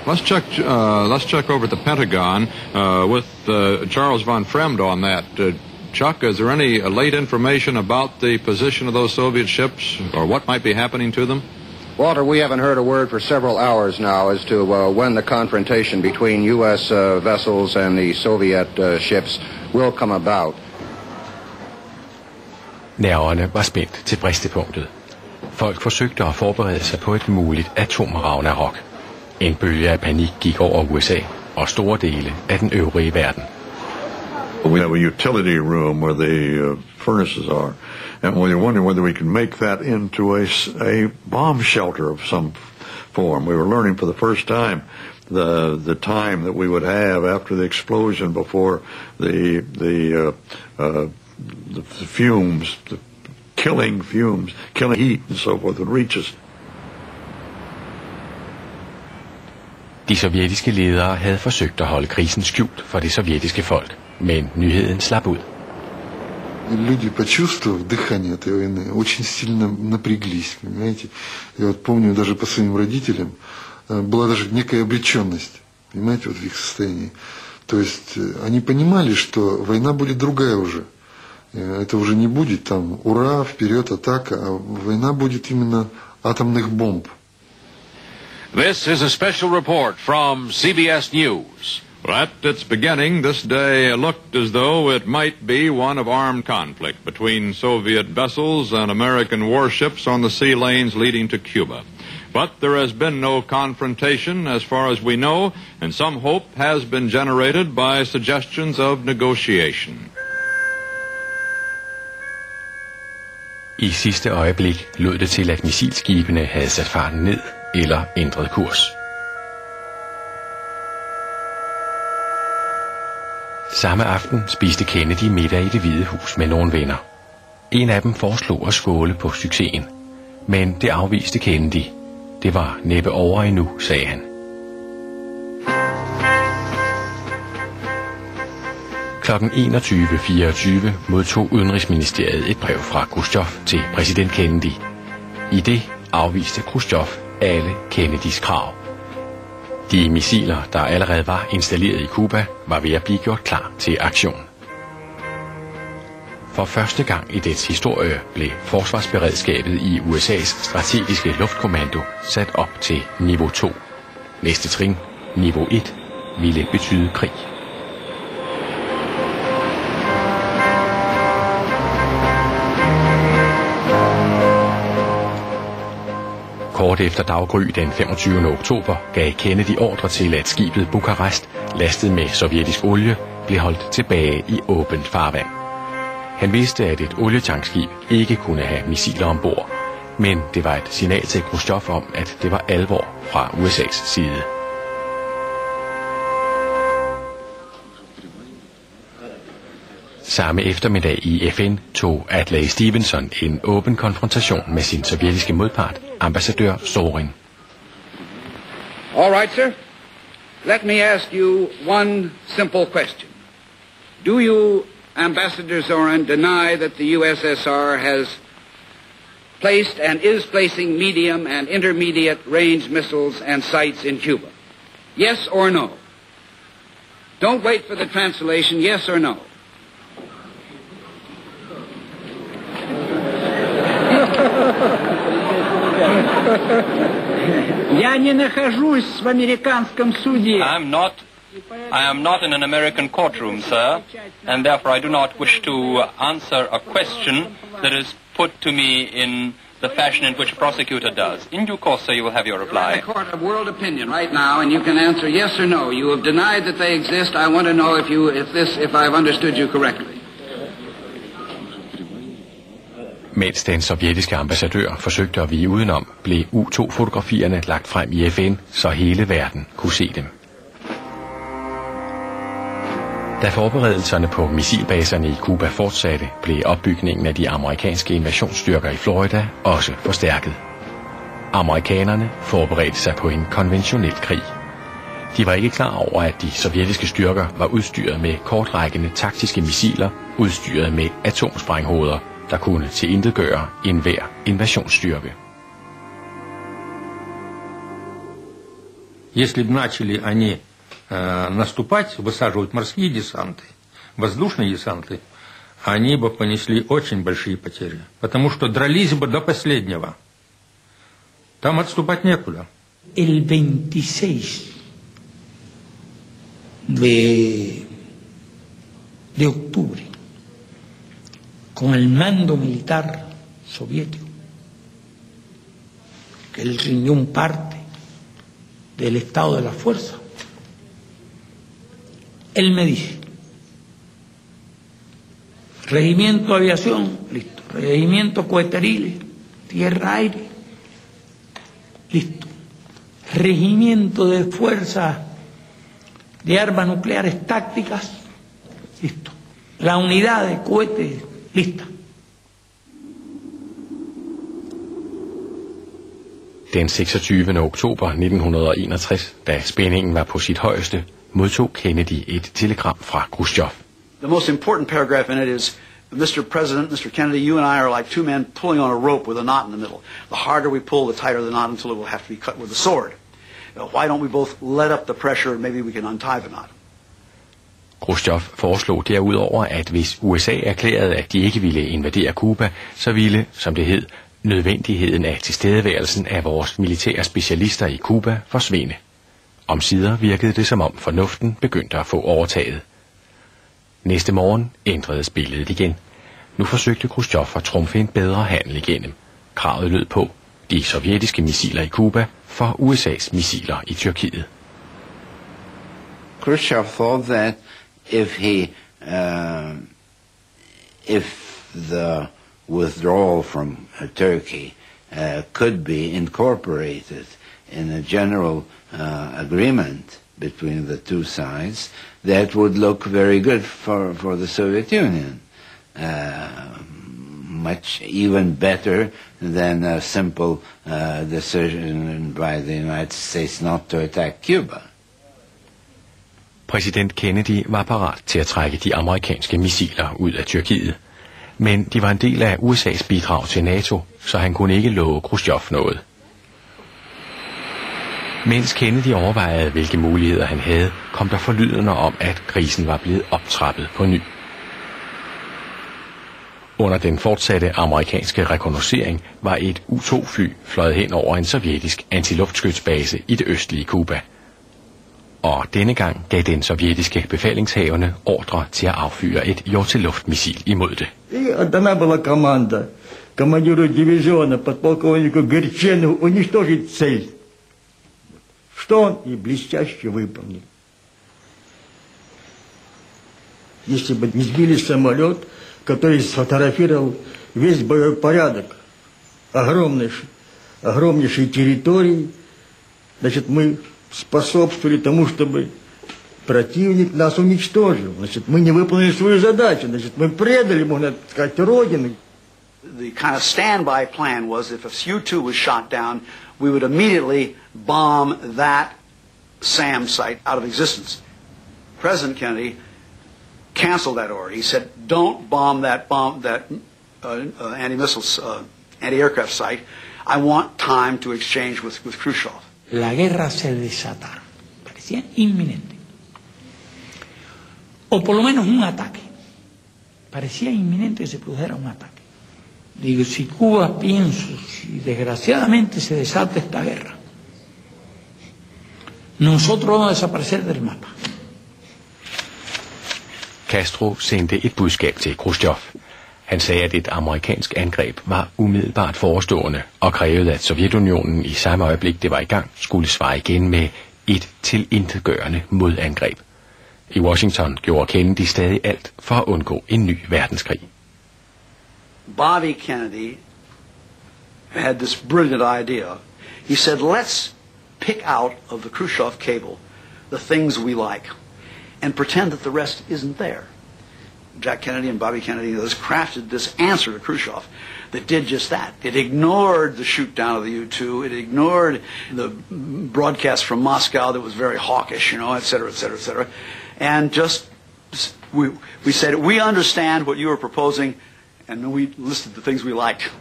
Let's check over at the Pentagon with Charles von Fremd on that. Chuck, is there any late information about the position of those Soviet ships or what might be happening to them? Walter, we haven't heard a word for several hours now as to when the confrontation between U.S. Vessels and the Soviet ships will come about. Nerverne var spændt til bristepunktet. Folk forsøgte at forberede sig på et muligt atomragnarok. En bølge af panik gik over USA og store dele af den øvrige verden. We have a utility room where the furnaces are, and we were wondering whether we could make that into a bomb shelter of some form. We were learning for the first time the time that we would have after the explosion before the fumes, the killing fumes, killing heat and so forth would reach us. De sovjetiske ledere havde forsøgt at holde krisen skjult for det sovjetiske folk, men nyheden slap ud. Люди, почувствовав дыхание этой войны, очень сильно напряглись, понимаете. Я вот помню даже по своим родителям, была даже некая обреченность, понимаете, вот в их состоянии. То есть они понимали, что война будет другая уже. Это уже не будет там ура, вперед, атака, а война будет именно атомных бомб. This is a special report from CBS News. At its beginning, this day looked as though it might be one of armed conflict between Soviet vessels and American warships on the sea lanes leading to Cuba. But there has been no confrontation as far as we know, and some hope has been generated by suggestions of negotiation. I sidste øjeblik lød det til, at missilskibene havde sat farten ned eller ændret kurs. Samme aften spiste Kennedy middag i Det Hvide Hus med nogle venner. En af dem foreslog at skåle på succesen, men det afviste Kennedy. Det var næppe over endnu, sagde han. Klokken 21:24 modtog Udenrigsministeriet et brev fra Khrushchev til præsident Kennedy. I det afviste Khrushchev alle Kennedys krav. De missiler, der allerede var installeret i Cuba, var ved at blive gjort klar til aktion. For første gang i dets historie blev forsvarsberedskabet i USA's strategiske luftkommando sat op til niveau 2. Næste trin, niveau 1, ville betyde krig. Kort efter daggry den 25. oktober gav Kennedy ordre til, at skibet Bukarest, lastet med sovjetisk olie, blev holdt tilbage i åbent farvand. Han vidste, at et olietankskib ikke kunne have missiler ombord, men det var et signal til Khrushchev om, at det var alvor fra USA's side. Samme eftermiddag i FN tog Adlai Stevenson en åben konfrontation med sin sovjetiske modpart, ambassadør Zorin. All right, sir. Let me ask you one simple question. Do you, Ambassador Zorin, deny that the USSR has placed and is placing medium and intermediate range missiles and sights in Cuba? Yes or no? Don't wait for the translation, yes or no. Я не нахожусь в американском суде. I am not in an American courtroom, sir, and therefore I do not wish to answer a question that is put to me in the fashion in which a prosecutor does. In due course, sir, you will have your reply. We're in a court of world opinion right now, and you can answer yes or no. You have denied that they exist. I want to know if I've understood you correctly. Mens den sovjetiske ambassadør forsøgte at vige udenom, blev U-2-fotografierne lagt frem i FN, så hele verden kunne se dem. Da forberedelserne på missilbaserne i Cuba fortsatte, blev opbygningen af de amerikanske invasionsstyrker i Florida også forstærket. Amerikanerne forberedte sig på en konventionel krig. De var ikke klar over, at de sovjetiske styrker var udstyret med kortrækkende taktiske missiler, udstyret med atomsprænghoveder, der kunne tilintetgøre enhver invasionsstyrke. Если бы начали они наступать, высаживать морские десанты, воздушные десанты, они бы понесли очень большие потери, потому что дрались бы до последнего. Там отступать некуда. El 26 de octubre, con el mando militar soviético, que él rindió un parte del estado de la fuerza, él me dice: regimiento de aviación, listo; regimiento coheteriles, tierra-aire, listo; regimiento de fuerzas de armas nucleares tácticas, listo; la unidad de cohetes, lista. Den 26. oktober 1961, da spændingen var på sit højeste, modtog Kennedy et telegram fra Khrushchev. The most important paragraph in it is, Mr. President, Mr. Kennedy, you and I are like two men pulling on a rope with a knot in the middle. The harder we pull, the tighter the knot until it will have to be cut with a sword. Why don't we both let up the pressure and maybe we can untie the knot? Khrushchev foreslog derudover, at hvis USA erklærede, at de ikke ville invadere Cuba, så ville, som det hed, nødvendigheden af tilstedeværelsen af vores militære specialister i Cuba forsvinde. Omsider virkede det, som om fornuften begyndte at få overtaget. Næste morgen ændredes billedet igen. Nu forsøgte Khrushchev at trumfe en bedre handel igennem. Kravet lød på de sovjetiske missiler i Cuba for USA's missiler i Tyrkiet. Khrushchev thought that if the withdrawal from Turkey could be incorporated in a general agreement between the two sides, that would look very good for the Soviet Union. Much even better than a simple decision by the United States not to attack Cuba. Præsident Kennedy var parat til at trække de amerikanske missiler ud af Tyrkiet. Men de var en del af USA's bidrag til NATO, så han kunne ikke love Khrushchev noget. Mens Kennedy overvejede, hvilke muligheder han havde, kom der forlydender om, at krisen var blevet optrappet på ny. Under den fortsatte amerikanske rekognoscering var et U-2-fly fløjet hen over en sovjetisk antiluftskytsbase i det østlige Cuba. Og denne gang gav den sovjetiske befalingshavende ordre til at affyre et jord-til-luft-missil imod det. И отдана была команда командиру дивизиона подполковнику Горченову уничтожить цель, что он и блестяще выполнил. Если бы не сбили самолет, который сфотографировал весь боевой порядок огромнейшей территории, значит, мы способствовали тому, чтобы противник нас уничтожил. Значит, мы не выполнили свою задачу. Значит, мы предали, можно сказать, Родину. The kind of standby plan was if a U-2 was shot down, we would immediately bomb that SAM site out of existence. President Kennedy canceled that order. He said, don't bomb that anti-aircraft site. I want time to exchange with Khrushchev. La guerra se desatara. Parecía inminente. O por lo menos un ataque. Parecía inminente que se produjera un ataque. Digo, si Cuba, pienso, si desgraciadamente se desata esta guerra, nosotros vamos a desaparecer del mapa. Castro sendte et budskab til Khrushchev. Han sagde, at et amerikansk angreb var umiddelbart forestående, og krævede, at Sovjetunionen i samme øjeblik, det var i gang, skulle svare igen med et tilintetgørende modangreb. I Washington gjorde Kennedy stadig alt for at undgå en ny verdenskrig. Bobby Kennedy had this brilliant idea. He said, let's pick out of the Khrushchev cable the things we like and pretend that the rest isn't there. Jack Kennedy and Bobby Kennedy crafted this answer to Khrushchev that did just that. It ignored the shoot down of the U-2. It ignored the broadcast from Moscow that was very hawkish, et cetera, et cetera, et cetera. And just, we said, we understand what you were proposing, and then we listed the things we liked.